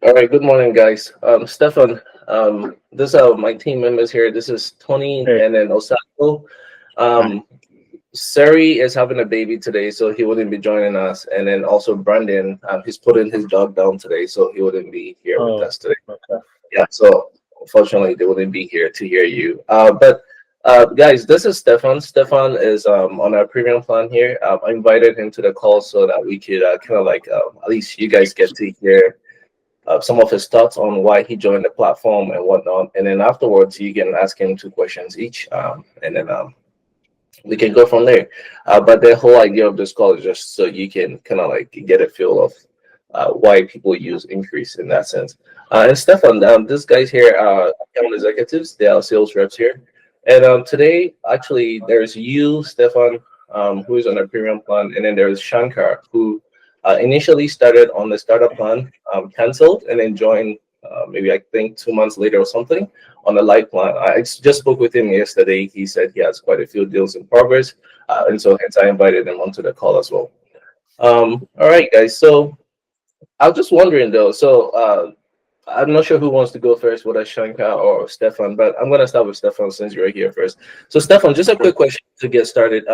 All right, good morning, guys. Stefan, this are my team members here. This is Tony Hey, and then Osako. hi. Um, Sari is having a baby today, so he wouldn't be joining us. And then also Brandon, he's putting his dog down today, so he wouldn't be here with Oh, us today. okay. Yeah, so unfortunately, they wouldn't be here to hear you. But guys, this is Stefan. Stefan is on our premium plan here. I invited him to the call so that we could kind of like at least you guys get to hear some of his thoughts on why he joined the platform and whatnot. And then afterwards, you can ask him two questions each, and then we can go from there. But the whole idea of this call is just so you can kind of like get a feel of why people use Inkris in that sense. And Stefan, this guy's here, account executives, they are sales reps here. And today, actually, there's you, Stefan, who is on a premium plan, and then there's Shankar, who initially started on the startup plan, canceled, and then joined maybe I think 2 months later or something on the light plan. Just spoke with him yesterday. He said he has quite a few deals in progress, and so hence I invited him onto the call as well. All right, guys. So I was just wondering though. So I'm not sure who wants to go first, whether Shankar or Stefan, but I'm gonna start with Stefan since you're here first. So Stefan, just a quick question to get started.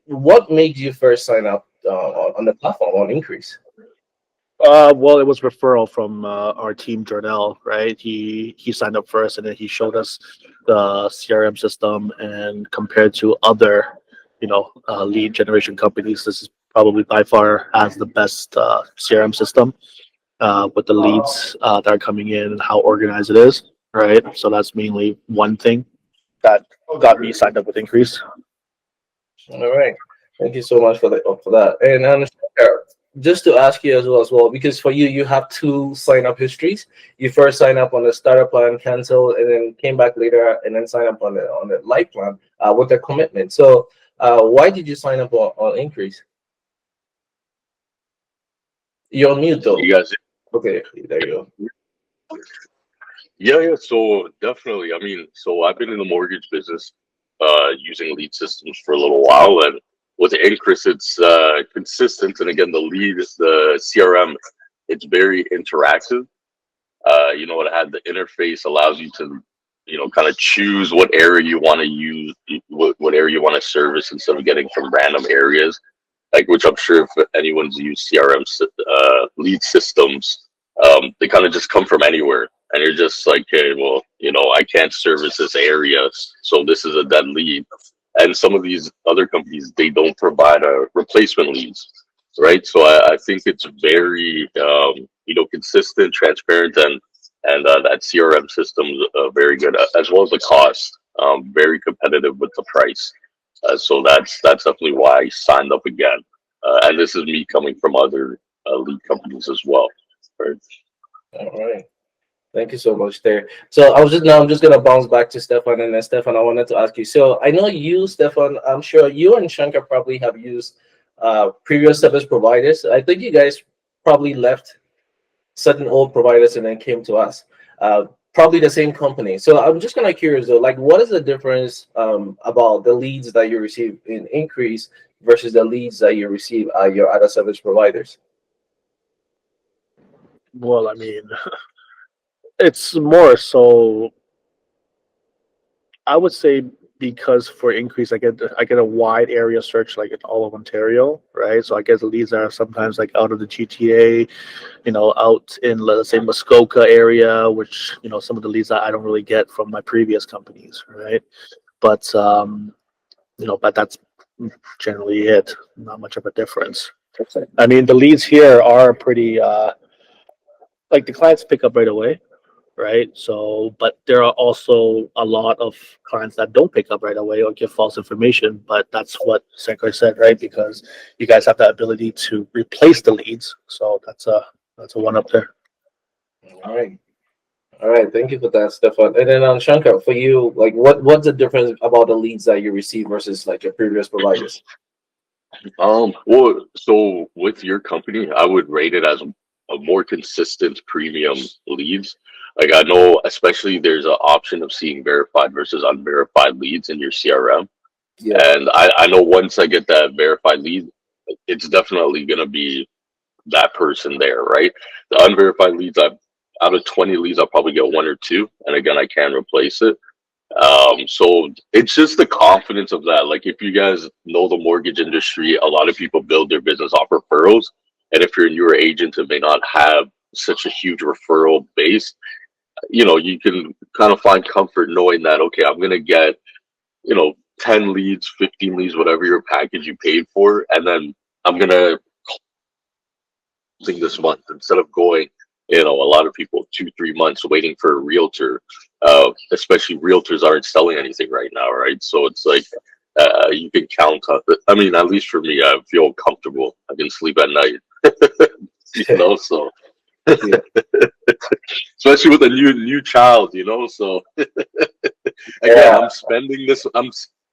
What made you first sign up on the platform on Increase? Well, it was referral from our team, Jordell, right? He signed up first, and then he showed us the CRM system, and compared to other, lead generation companies, this is probably by far has the best CRM system with the leads that are coming in and how organized it is, right? So that's mainly one thing that got me signed up with Increase. All right. Thank you so much for that. And just to ask you as well, because for you, you have two sign up histories. You first sign up on the starter plan, cancel, and then came back later and then sign up on the light plan with a commitment. So why did you sign up on Increase? You're on mute though. You guys, Okay, there you go. yeah. So definitely, I mean, so I've been in the mortgage business, using lead systems for a little while, and with Inkris, it's consistent. And again, the lead is the CRM. It's very interactive. It had the interface allows you to, kind of choose what area you want to use, what area you want to service instead of getting from random areas. Like, which I'm sure if anyone's used CRM lead systems, they kind of just come from anywhere, and you're just like, hey, well, I can't service this area, so this is a dead lead. And some of these other companies, they don't provide a replacement leads, right? So I think it's very, consistent, transparent, and that CRM system is very good, as well as the cost, very competitive with the price. So that's definitely why I signed up again. And this is me coming from other lead companies as well. Right? All right. Thank you so much there. So I'm just gonna bounce back to Stefan and then Stefan, I wanted to ask you. So I know you, Stefan, I'm sure you and Shankar probably have used previous service providers. I think you guys probably left certain old providers and then came to us. Probably the same company. So I'm just kind of curious though, like what is the difference about the leads that you receive in Increase versus the leads that you receive at your other service providers? Well, I mean, it's more so I would say because for Increase, I get a wide area search like in all of Ontario, right? So I get the leads that are sometimes like out of the GTA, out in let's say Muskoka area, which some of the leads that I don't really get from my previous companies, right? But but that's generally it. Not much of a difference. I mean, the leads here are pretty like the clients pick up right away, right? So, but there are also a lot of clients that don't pick up right away or give false information. But that's what Shankar said, right? Because you guys have the ability to replace the leads. So that's a one up there. All right. All right, thank you for that, Stefan. And then Shankar, for you, like what's the difference about the leads that you receive versus like your previous providers? Well, so with your company, I would rate it as a more consistent premium leads. Like, I know, especially there's an option of seeing verified versus unverified leads in your CRM. Yeah. And I know once I get that verified lead, it's definitely going to be that person there, right? The unverified leads, out of 20 leads, I'll probably get one or two, and again, I can replace it. So it's just the confidence of that. Like, if you guys know the mortgage industry, a lot of people build their business off referrals, and if you're a newer agent and may not have such a huge referral base, you can kind of find comfort knowing that, okay, I'm gonna get 10 leads, 15 leads, whatever your package you paid for, and then I'm gonna closing this month instead of going, a lot of people 2-3 months waiting for a realtor. Especially realtors aren't selling anything right now, right? So it's like, you can count on. I mean, at least for me, I feel comfortable. I can sleep at night. So Yeah. especially with a new child, so again, Yeah.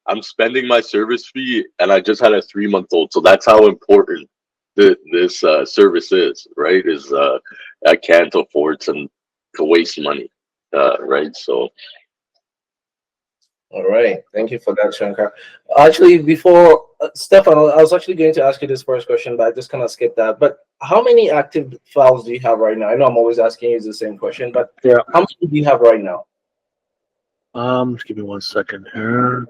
I'm spending my service fee, and I just had a 3-month-old, so that's how important this service is, right? Is I can't afford to waste money, right? So All right. Thank you for that, Shankar. Actually, before Stefan, I was actually going to ask you this first question, but I just kind of skipped that. But how many active files do you have right now? I know I'm always asking you the same question, but Yeah. how many do you have right now? Just give me 1 second here.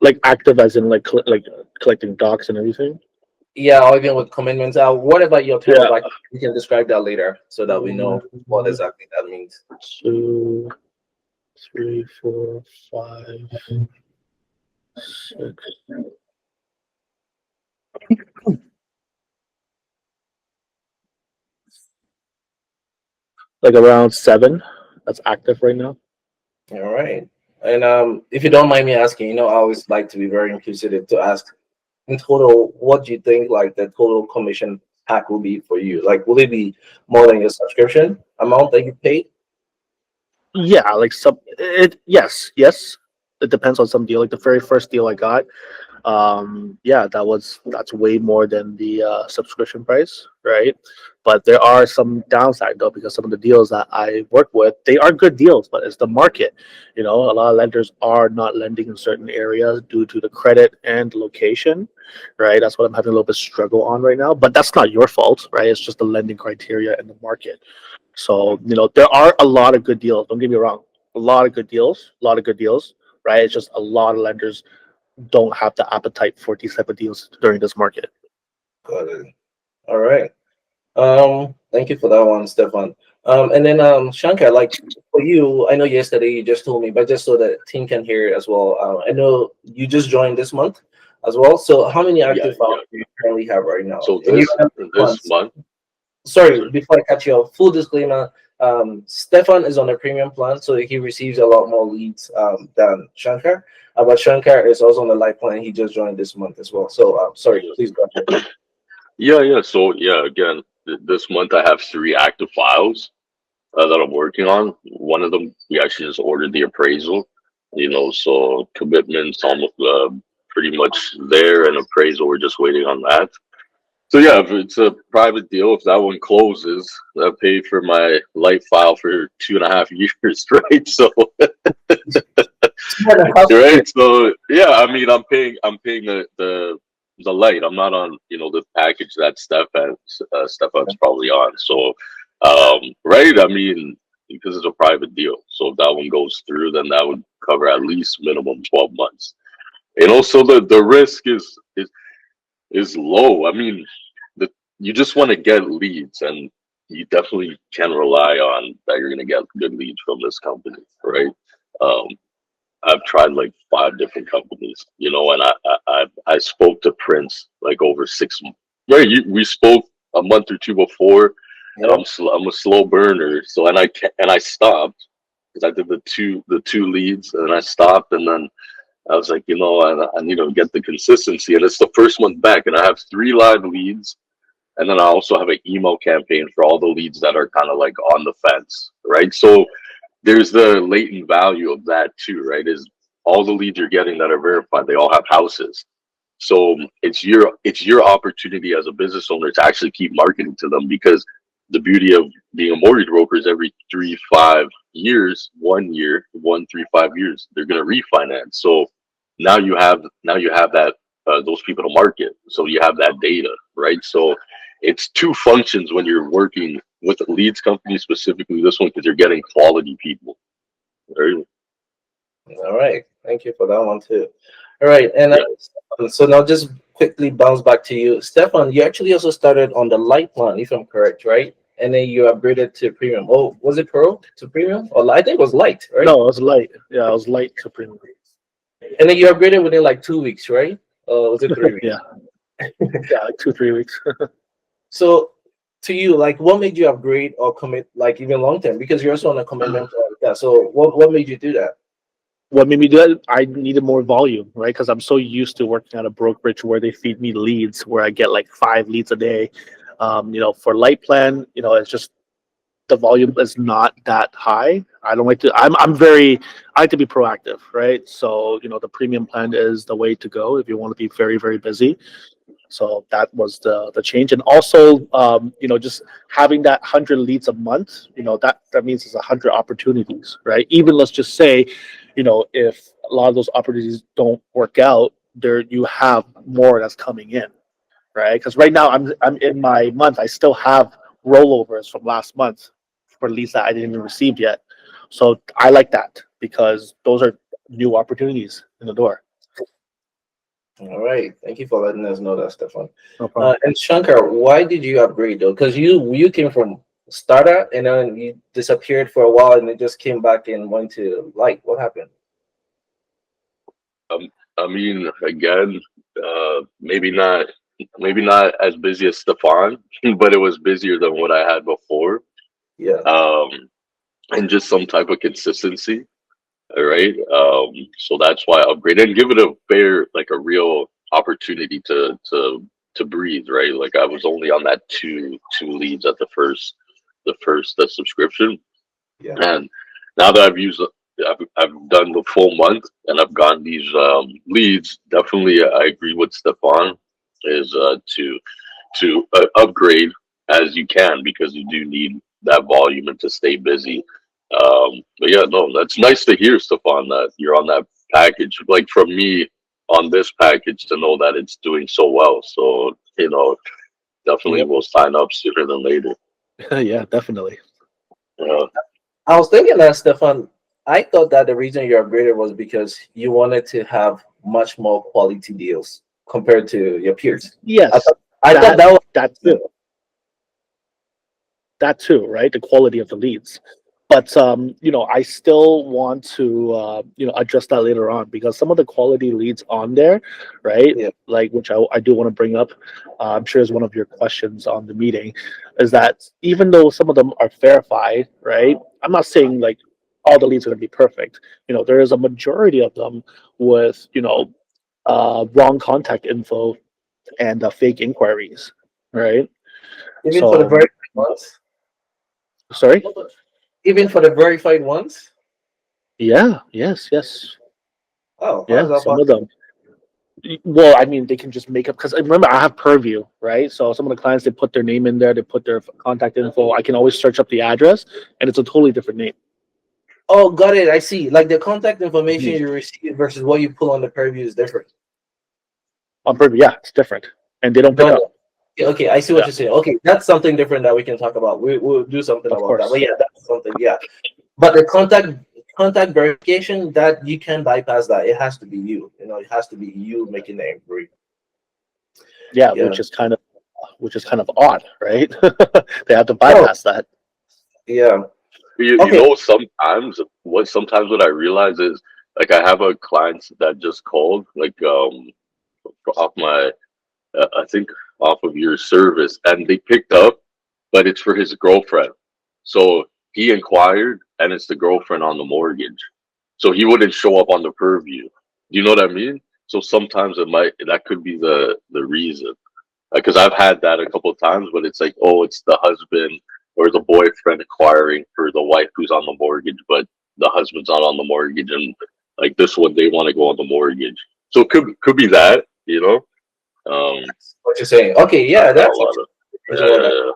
Like active as in like collecting docs and everything. Yeah, or even with commitments. What about your Yeah. total? We can describe that later so that we know what exactly that means. 2, 3, 4, 5, 6. Like around 7. That's active right now. All right. And if you don't mind me asking, I always like to be very inquisitive to ask in total, what do you think like the total commission pack will be for you? Like, will it be more than your subscription amount that you paid? Yeah, like yes. It depends on some deal. Like the very first deal I got, yeah, that's way more than the subscription price, right? But there are some downside though, because some of the deals that I work with, they are good deals, but it's the market. A lot of lenders are not lending in certain areas due to the credit and the location, right? That's what I'm having a little bit struggle on right now, but that's not your fault, right? It's just the lending criteria in the market. So, there are a lot of good deals. Don't get me wrong. A lot of good deals, right? It's just a lot of lenders don't have the appetite for these type of deals during this market. Got it. All right. Thank you for that one, Stefan. And then Shankar, like for you, I know yesterday you just told me, but just so that team can hear it as well. I know you just joined this month as well. So how many active files do you currently have right now? So And this month. Sorry, before I cut you off, full disclaimer, Stefan is on a premium plan, so he receives a lot more leads than Shankar. But Shankar is also on the light plan. He just joined this month as well. So sorry, please go ahead. Yeah. So again, this month I have 3 active files that I'm working on. One of them, we actually just ordered the appraisal. So commitments almost pretty much there, and appraisal we're just waiting on that. So yeah, if it's a private deal, if that one closes, I paid for my light file for 2.5 years, right? So right. So yeah, I mean, I'm paying the light. I'm not on the package that Stefan's probably on. So right. I mean, because it's a private deal, so if that one goes through, then that would cover at least minimum 12 months. So the risk is low. I mean, you just want to get leads, and you definitely can rely on that you're going to get good leads from this company, right? Um, I've tried like 5 different companies, and I spoke to Prince like over 6 months. Right, we spoke a month or two before, and I'm a slow burner, so and I stopped because I did the two leads, and I stopped, and then I was like, I need to get the consistency, and it's the first month back, and I have 3 live leads, and then I also have an email campaign for all the leads that are kind of like on the fence, right? So there's the latent value of that too, right? Is all the leads you're getting that are verified, they all have houses. So it's your opportunity as a business owner to actually keep marketing to them, because the beauty of being a mortgage broker is every 3-5 years, 1 year, 1, 3, 5 years, they're gonna refinance. So now you have that those people to market. So you have that data, right? So it's two functions when you're working with a leads company, specifically this one, because you're getting quality people. Right? All right. Thank you for that one too. All right. And Yeah. so now just quickly bounce back to you. Stefan, you actually also started on the light plan, if I'm correct, right? And then you upgraded to premium. Oh, was it pro to premium? Or I think it was light, right? No, it was light. Yeah, it was light to premium. And then you upgraded within like 2 weeks, right? Was it 3 weeks? Yeah, yeah, like 2 3 weeks. So to you, like what made you upgrade or commit like even long term? Because you're also on a commitment plan like that. So what made you do that? What made me do that? I needed more volume, right? Because I'm so used to working at a brokerage where they feed me leads, where I get like 5 leads a day. For light plan, it's just the volume is not that high. I don't like to. I like to be proactive, right? So the premium plan is the way to go if you want to be very very busy. So that was the change, and also just having that 100 leads a month, that means it's 100 opportunities, right? Even let's just say, if a lot of those opportunities don't work out, there you have more that's coming in, right? Because right now I'm in my month, I still have rollovers from last month for leads that I didn't even receive yet. So I like that because those are new opportunities in the door. All right. Thank you for letting us know that, Stefan. No problem. And Shankar, why did you upgrade though? Because you came from startup and then you disappeared for a while and then just came back and went to light. What happened? I mean, again, maybe not as busy as Stefan, but it was busier than what I had before. Yeah. And just some type of consistency. All right. So that's why I upgraded and give it a fair, like a real opportunity to breathe, right? Like I was only on that two leads at the subscription. Yeah. And now that I've done the full month and I've gotten these leads, definitely I agree with Stefan is to upgrade as you can because you do need that volume and to stay busy. But yeah, no, that's nice to hear, Stefan, that you're on that package. Like from me on this package to know that it's doing so well. So, definitely Yep. will sign up sooner than later. Yeah, definitely. Uh, I was thinking that, Stefan, I thought that the reason you upgraded was because you wanted to have much more quality deals compared to your peers. Yes, I thought that was that too. That too, right? The quality of the leads. But I still want to address that later on because some of the quality leads on there, right? yeah. Like which I do want to bring up. I'm sure is one of your questions on the meeting, is that even though some of them are verified, right? I'm not saying like all the leads are going to be perfect. There is a majority of them with wrong contact info and fake inquiries, right? Even for the So, verified ones? sorry. Even for the verified ones? Yeah. Yes. Oh, how is Yeah. that Some of possible? them. Well, I mean, they can just make up because remember I have Purview, right? So some of the clients they put their name in there, they put their contact info. I can always search up the address, and it's a totally different name. Oh, got it. I see. Like the contact information Mhm. you receive versus what you pull on the purview is different. On Purview, yeah, it's different, and they don't pick Got up. it. Yeah, okay, I see what Yeah, you're saying. Okay, that's something different that we can talk about. We'll do something of about that. But course. yeah, that's something. Yeah, but the contact verification that you can bypass that. It has to be you. It has to be you making the inquiry. Yeah, Yeah. which is kind of odd, right? They have to Oh, bypass that. yeah. you Okay. know, sometimes what I realize is like I have a client that just called, like off my I think off of your service, and they picked up, but it's for his girlfriend. So he inquired, and it's the girlfriend on the mortgage. So he wouldn't show up on the purview. Do you know what I mean? So sometimes that could be the reason. Because I've had that a couple of times, but it's like, oh, it's the husband or the boyfriend acquiring for the wife who's on the mortgage, but the husband's not on the mortgage, and like this one, they want to go on the mortgage. So it could be that, you know. What you're saying? Okay. I've Yeah, had a that's lot of actually what I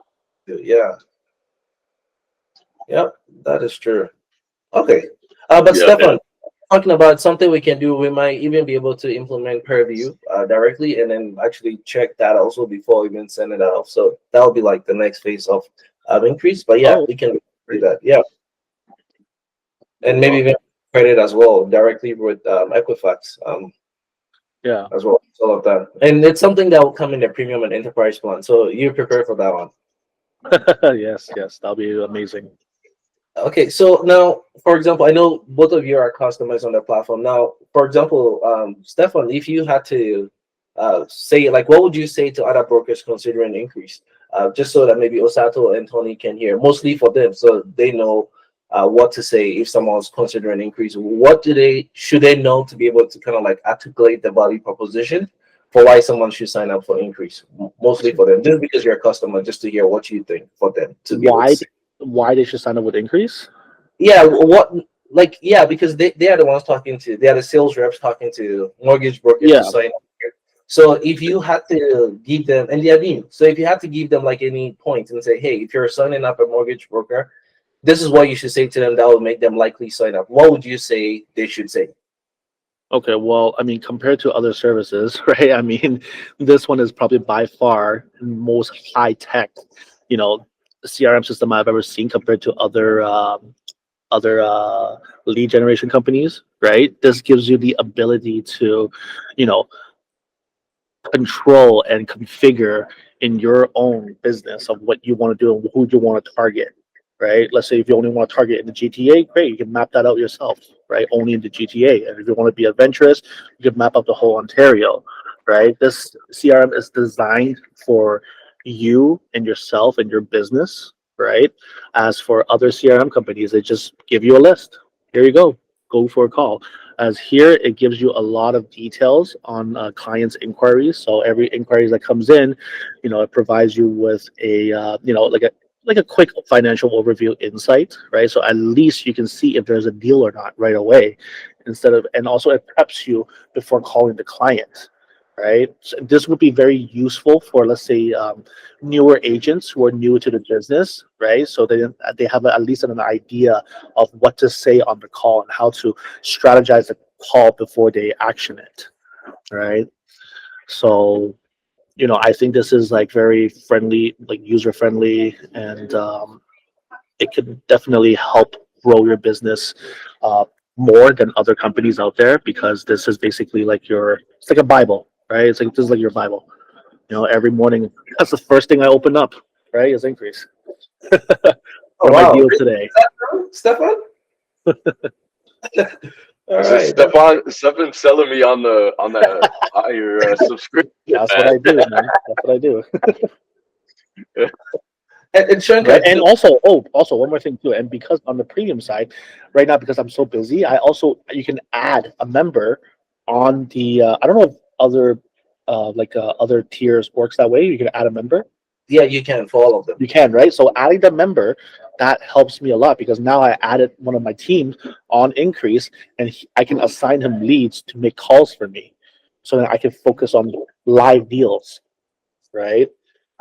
do. Yeah. Yep. That is true. Okay. But yeah, Stefan, talking about something we can do. We might even be able to implement Purview directly, and then actually check that also before we even send it out. So that'll be like the next phase of increase. But yeah, Oh, we can do great. that. Yeah, and maybe even credit as well directly with Equifax Yeah. as well. So all of that, and it's something that will come in the premium and enterprise plan. So you prepare for that one. Yes, yes, that'll be amazing. Okay, so now, for example, I know both of you are customers on the platform. Now, for example, Stefan, if you had to say, like, what would you say to other brokers considering increase? Just so that maybe Osato and Tony can hear, mostly for them, so they know what to say if someone's considering increase. What should they know to be able to kind of like articulate the value proposition for why someone should sign up for increase? Mostly for them, just because you're a customer, just to hear what you think for them to be able to Why say. why they should sign up with Increase? Yeah, because they are the ones talking to, they are the sales reps talking to mortgage brokers to Yeah. sign up here. So if you had to give them, and they are new, so if you had to give them like any points and say, hey, if you're signing up a mortgage broker, this is what you should say to them that will make them likely sign up. What would you say they should say? Okay, well, I mean, compared to other services, right? I mean, this one is probably by far the most high tech, you know, CRM system I've ever seen compared to other lead generation companies, right? This gives you the ability to, you know, control and configure in your own business of what you want to do and who you want to target, right? Let's say if you only want to target in the GTA, great, you can map that out yourself, right? Only in the GTA. And if you want to be adventurous, you can map out the whole Ontario, right? This CRM is designed for you and yourself and your business, right? As for other CRM companies, they just give you a list. Here you go for a call. As here, it gives you a lot of details on clients' inquiries. So every inquiry that comes in, it provides you with a like a quick financial overview insight, right? So at least you can see if there's a deal or not right away, and also it preps you before calling the client, right? So this would be very useful for, let's say, newer agents who are new to the business, right? So they have at least an idea of what to say on the call and how to strategize the call before they action it, right? So, I think this is like very friendly, like user friendly, and it could definitely help grow your business uh, more than other companies out there, because this is basically like it's like a Bible, right? It's like this is like your Bible. Every morning, that's the first thing I open up, right? Is Increase. Oh What are my wow, deals really? today? Is that true, Stefan? All Is this right. Stefan selling me on the higher subscription, That's what man? I do, man. That's what I do. And Shankar, Right. And also one more thing too. And because on the premium side, right now, because I'm so busy, you can add a member on the. I don't know if other tiers works that way. You can add a member. yeah, you can for all of them. You can, right? So adding the member, that helps me a lot, because now I added one of my teams on Increase, and I can assign him leads to make calls for me, so that I can focus on live deals, right?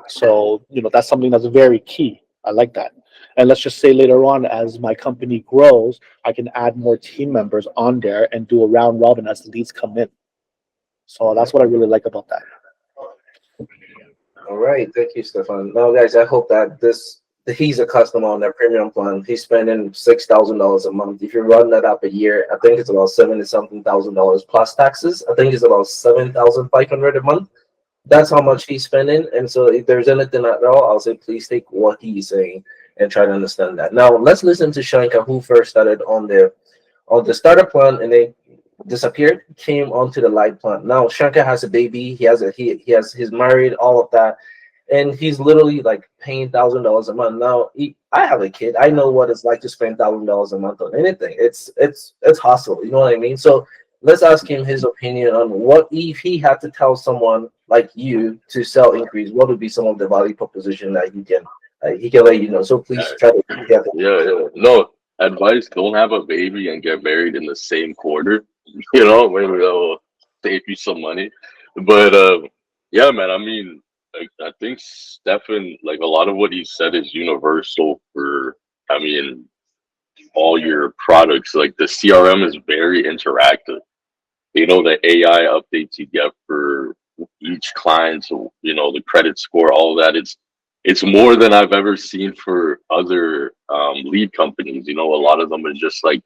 So, that's something that's very key. I like that. And let's just say later on, as my company grows, I can add more team members on there and do a round robin as the leads come in. So that's what I really like about that. All right, thank you, Stefan. Now, guys, I hope that he's a customer on that premium plan. He's spending $6,000 a month. If you run that up a year, I think it's about 70 something thousand dollars plus taxes. I think it's about 7,500 a month. That's how much he's spending. And so, if there's anything at all, I'll say please take what he's saying and try to understand that. Now, let's listen to Shankar, who first started on the starter plan, and they disappeared, came onto the light plan. Now Shankar has a baby. He's married, all of that, and he's literally like paying $1,000 a month. Now I have a kid. I know what it's like to spend $1,000 a month on anything. It's hustle. You know what I mean? So let's ask him his opinion on what if he had to tell someone like you to sell increase. What would be some of the value proposition that he can let you know. So please try to get that. Yeah. No advice: don't have a baby and get married in the same quarter. Maybe that'll save you some money. But yeah, man. I mean, I think Stefan, like a lot of what he said is universal for. I mean, all your products. Like the CRM is very interactive. You know, the AI updates you get for each client, so you know the credit score, all of that. It's more than I've ever seen for other lead companies. You know, a lot of them are just like,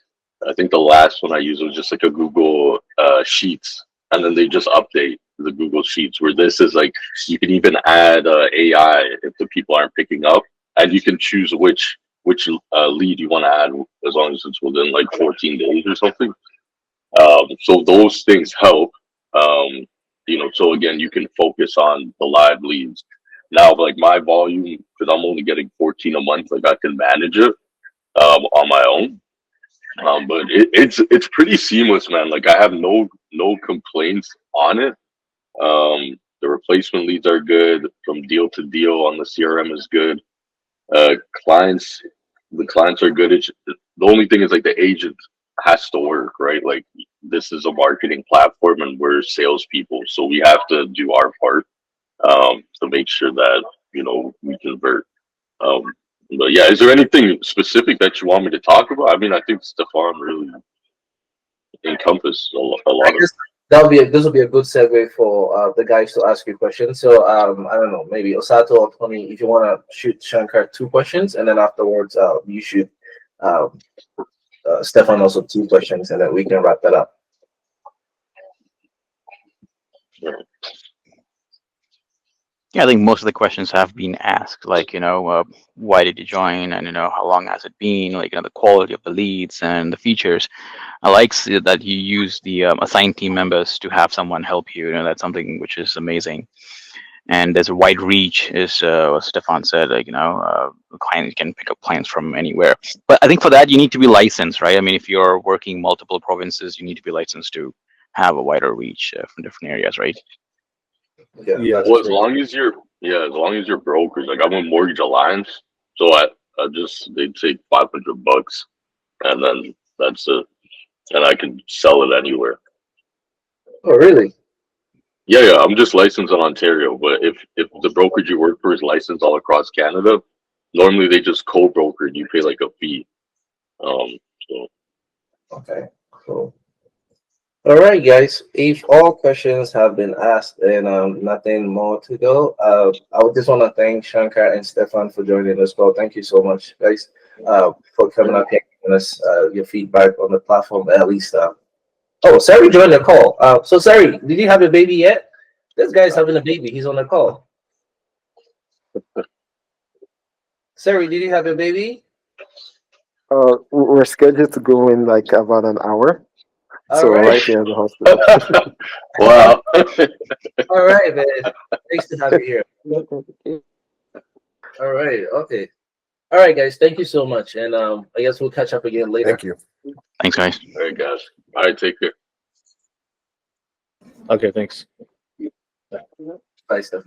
I think the last one I used was just like a Google Sheets, and then they just update the Google Sheets. Where this is like, you can even add AI if the people aren't picking up, and you can choose which lead you want to add as long as it's within like 14 days or something. So those things help. Um, you know, so again, you can focus on the live leads. Now, like my volume, because I'm only getting 14 a month, like I can manage it on my own. But it's pretty seamless, man. Like I have no complaints on it. The replacement leads are good from deal to deal on the CRM is good. Uh, clients, the clients are good. The only thing is like the agent has to work, right? Like this is a marketing platform and we're salespeople, so we have to do our part to make sure that you know we convert. Um, but yeah, is there anything specific that you want me to talk about? I mean, I think Stefan really encompassed a I lot of. guess this will be a good segue for the guys to ask you questions. So I don't know, maybe Osato or Tony, if you want to shoot Shankar 2 questions, and then afterwards you shoot um, Stefan also 2 questions, and then we can wrap that up. Yeah, I think most of the questions have been asked, like, why did you join, and, how long has it been, like, the quality of the leads and the features. I like that you use the assigned team members to have someone help you. That's something which is amazing. And there's a wide reach, is what Stefan said, like, the client can pick up clients from anywhere. But I think for that, you need to be licensed, right? I mean, if you're working multiple provinces, you need to be licensed to have a wider reach from different areas, right? Yeah, Well, that's right. as long as you're brokers, like I'm a mortgage alliance, so I just they take $500, and then that's it, and I can sell it anywhere. Oh, really? Yeah, I'm just licensed in Ontario, but if the brokerage you work for is licensed all across Canada, normally they just co-broker and you pay like a fee. So Okay, cool. All right, guys. If all questions have been asked and nothing more to go, I would just want to thank Shankar and Stefan for joining us. Well, thank you so much, guys, for coming up here and giving us your feedback on the platform. At least, oh, Sari joined the call. So Sari, did you have a baby yet? This guy's having a baby. He's on the call. Sari, did you have a baby? We're scheduled to go in like about an hour. All So right. right here at the hospital. wow. All right, man. Thanks to have you here. All right. Okay. All right, guys. Thank you so much, and I guess we'll catch up again later. Thank you. Thanks, guys. All right, guys. All right, take care. Okay, thanks. Bye, Steph.